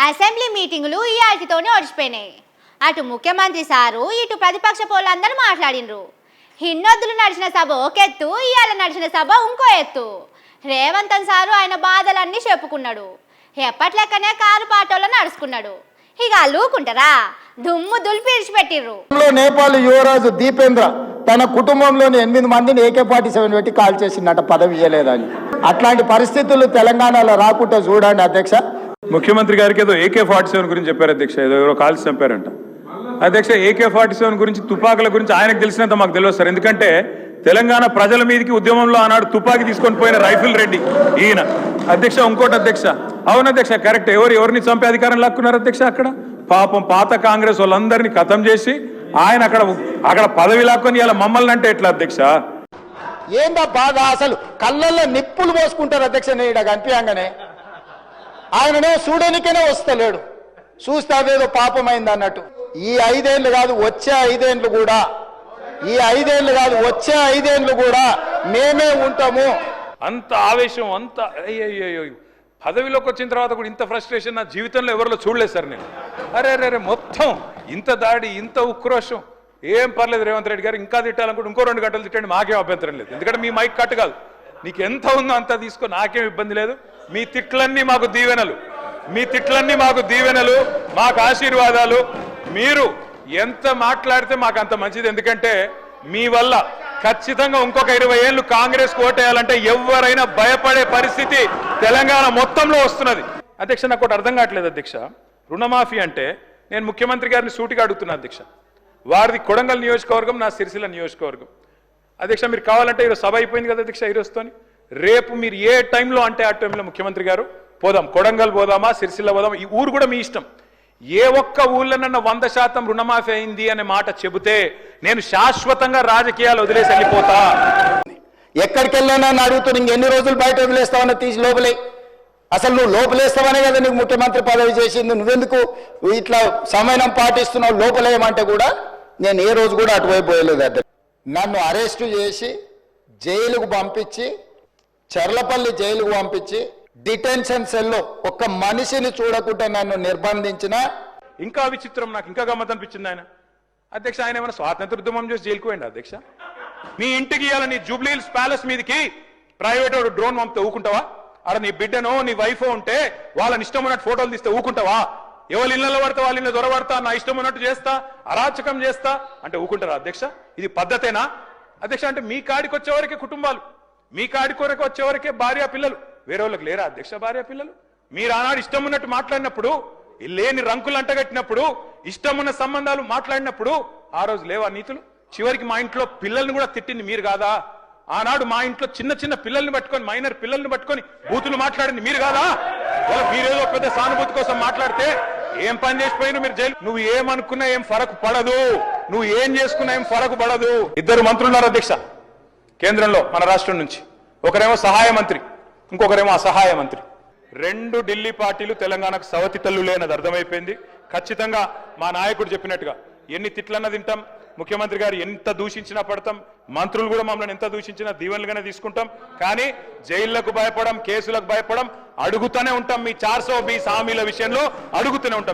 Assembly మీటింగులు ఈ ఆటితోనే ఒడిచిపోయినాయి. అటు ముఖ్యమంత్రి సారు ఇటు ప్రతిపక్ష పోలందరూ మాట్లాడినరు. హిన్నొద్దులు నడిచిన సభ ఒక ఎత్తు, ఇవాళ నడిచిన సభ ఇంకో ఎత్తు. రేవంతన్ సారు ఆయన బాధలన్నీ చెప్పుకున్నాడు. ఎప్పట్లెక్కనే కారు పాటోలో నడుచుకున్నాడు. ఇక అల్లుకుంటారా, దుమ్ము దులిపి విడిచిపెట్టిర్రు. నేపాల్ యువరాజు దీపేంద్ర తన కుటుంబంలోని 8 మందిని AK-47 పెట్టి కాల్ చేసిందట, పదవి ఇయ్యలేదని. అట్లాంటి పరిస్థితులు తెలంగాణలో రాకుండా చూడండి అధ్యక్ష. ముఖ్యమంత్రి గారికి ఏదో AK-47 గురించి చెప్పారు అధ్యక్ష, ఏదో ఎవరో కాల్చి చంపారంట అధ్యక్ష. AK-47 గురించి, తుపాకుల గురించి ఆయనకు తెలిసినంత మాకు తెలియదు సార్. ఎందుకంటే తెలంగాణ ప్రజల మీదకి ఉద్యమంలో ఆనాడు తుపాకి తీసుకొని పోయిన రైఫిల్ రెడ్డి ఈయన అధ్యక్ష. ఇంకోటి అధ్యక్ష, అవును అధ్యక్ష, కరెక్ట్. ఎవరిని చంపే అధికారం లాక్కున్నారు అధ్యక్ష? అక్కడ పాపం పాత కాంగ్రెస్ వాళ్ళందరినీ ఖతం చేసి ఆయన అక్కడ పదవి లాక్కొని ఇలా మమ్మల్ని అంటే ఎట్లా అధ్యక్ష? ఏందా బాధ అసలు? కళ్ళల్లో నిప్పులు పోసుకుంటారు అధ్యక్ష. నేను కనిపించగానే ఆయననే చూడనికనే వస్తలేడు, చూస్తే అదేదో పాపమైంది అన్నట్టు. ఈ 5 ఏళ్ళు కాదు వచ్చే 5 ఏళ్ళు కూడా, ఈ 5 ఏళ్ళు కాదు వచ్చే 5 ఏళ్ళు కూడా మేమే ఉంటాము. అంత ఆవేశం, అంత అయ్యో పదవిలోకి వచ్చిన తర్వాత కూడా ఇంత ఫ్రస్ట్రేషన్ నా జీవితంలో ఎవరిలో చూడలేదు సార్ నేను. అరే మొత్తం ఇంత దాడి, ఇంత ఉక్రోషం. ఏం పర్లేదు రేవంత్ రెడ్డి గారు, ఇంకా తిట్టాలనుకుంటే ఇంకో 2 గంటలు తిట్టండి, మాకేం అభ్యంతరం లేదు. ఎందుకంటే మీ మైక్ కట్ కాదు, నీకు ఎంత ఉందో అంత తీసుకో, నాకేం ఇబ్బంది లేదు. మీ తిట్లన్నీ మాకు దీవెనలు, మీ తిట్లన్నీ మాకు దీవెనలు, మాకు ఆశీర్వాదాలు. మీరు ఎంత మాట్లాడితే మాకు అంత మంచిది. ఎందుకంటే మీ వల్ల ఖచ్చితంగా ఇంకొక 20 ఏళ్ళు కాంగ్రెస్ ఓటేయాలంటే ఎవరైనా భయపడే పరిస్థితి తెలంగాణ మొత్తంలో వస్తున్నది. అధ్యక్ష, నాకు ఒకటి అర్థం కావట్లేదు అధ్యక్ష. రుణమాఫీ అంటే నేను ముఖ్యమంత్రి గారిని సూటిగా అడుగుతున్నా అధ్యక్ష. వారిది కొడంగల్ నియోజకవర్గం, నా సిరిసిల్ల నియోజకవర్గం. అధ్యక్ష, మీరు కావాలంటే ఈరోజు సభ అయిపోయింది కదా అధ్యక్ష, ఈరోజుతోని రేపు మీరు ఏ టైంలో అంటే ఆ టైంలో ముఖ్యమంత్రి గారు పోదాం, కొడంగల్ పోదామా, సిరిసిల్ల పోదామా, ఈ ఊరు కూడా మీ ఇష్టం. ఏ ఒక్క ఊళ్ళోనన్నా 100% రుణమాఫీ అయింది అనే మాట చెబితే నేను శాశ్వతంగా రాజకీయాలు వదిలేసి వెళ్ళిపోతా. ఎక్కడికి వెళ్ళానని అడుగుతున్నా, ఇంకెన్ని రోజులు బయట వదిలేస్తావని తీసి లోపలే. అసలు నువ్వు లోపలేస్తావనే కదా నీకు ముఖ్యమంత్రి పదవి చేసింది. నువ్వెందుకు ఇట్లా సమయం పాటిస్తున్నావు? లోపలేయమంటే కూడా నేను ఏ రోజు కూడా అటువైపు పోయలేదు అధ్యక్ష. నన్ను అరెస్టు చేసి జైలుకు పంపించి, చర్లపల్లి జైలుకు పంపించి, డిటెన్షన్ సెల్లో ఒక్క మనిషిని చూడకుండా నన్ను నిర్బంధించిన. ఇంకా విచిత్రం, నాకు ఇంకా గమ్మత్ అనిపించింది ఆయన అధ్యక్ష. ఆయన ఏమైనా స్వాతంత్ర ఉద్యమం చేసి జైలుకు పోయింది అధ్యక్ష? మీ ఇంటికి ఇవ్వాలి, నీ జూబ్లీ హిల్స్ ప్యాలెస్ మీదకి ప్రైవేట్ డ్రోన్ పంపితే ఊకుంటావా? అక్కడ నీ బిడ్డనో నీ వైఫో ఉంటే వాళ్ళని ఇష్టం ఉన్నట్టు ఫోటోలు తీస్తే ఊకుంటావా? ఎవరి ఇళ్లలో పడితే వాళ్ళ ఇళ్ళ దొరబడతా, నా ఇష్టం ఉన్నట్టు చేస్తా, అరాచకం చేస్తా అంటే ఊకుంటారా అధ్యక్ష? ఇది పద్ధతేనా అధ్యక్ష? అంటే మీ కాడికి వచ్చేవరకే కుటుంబాలు, మీ కాడికి వరకు వచ్చేవరకే భార్య పిల్లలు, వేరే వాళ్ళకి లేరా అధ్యక్ష భార్య పిల్లలు? మీరు ఆనాడు ఇష్టం ఉన్నట్టు మాట్లాడినప్పుడు, లేని రంకులు అంటగట్టినప్పుడు, ఇష్టం ఉన్న సంబంధాలు మాట్లాడినప్పుడు ఆ రోజు లేవా నీతులు? చివరికి మా ఇంట్లో పిల్లల్ని కూడా తిట్టింది మీరు కాదా? ఆనాడు మా ఇంట్లో చిన్న పిల్లల్ని పట్టుకొని, మైనర్ పిల్లల్ని పట్టుకొని బూతులు మాట్లాడింది మీరు కాదా? మీరేదో పెద్ద సానుభూతి కోసం మాట్లాడితే ఏం పని చేసిపోయినా మీరు జైలు. నువ్వు ఏమనుకున్నా ఏం ఫరకు పడదు, నువ్వు ఏం చేసుకున్నా ఏం ఫరకు పడదు. 2 మంత్రులున్నారు అధ్యక్ష కేంద్రంలో మన రాష్ట్రం నుంచి. ఒకరేమో సహాయ మంత్రి, ఇంకొకరేమో అసహాయ మంత్రి. 2 ఢిల్లీ పార్టీలు తెలంగాణకు సవతి తల్లులే అన్నది అర్థమైపోయింది. ఖచ్చితంగా మా నాయకుడు చెప్పినట్టుగా ఎన్ని తిట్లన్నా తింటాం, ముఖ్యమంత్రి గారు ఎంత దూషించినా పడతాం, మంత్రులు కూడా మమ్మల్ని ఎంత దూషించినా దీవెనలుగానే తీసుకుంటాం. కానీ జైళ్లకు భయపడం, కేసులకు భయపడం, అడుగుతూనే ఉంటాం. మీ 420 హామీల విషయంలో అడుగుతూనే ఉంటాం.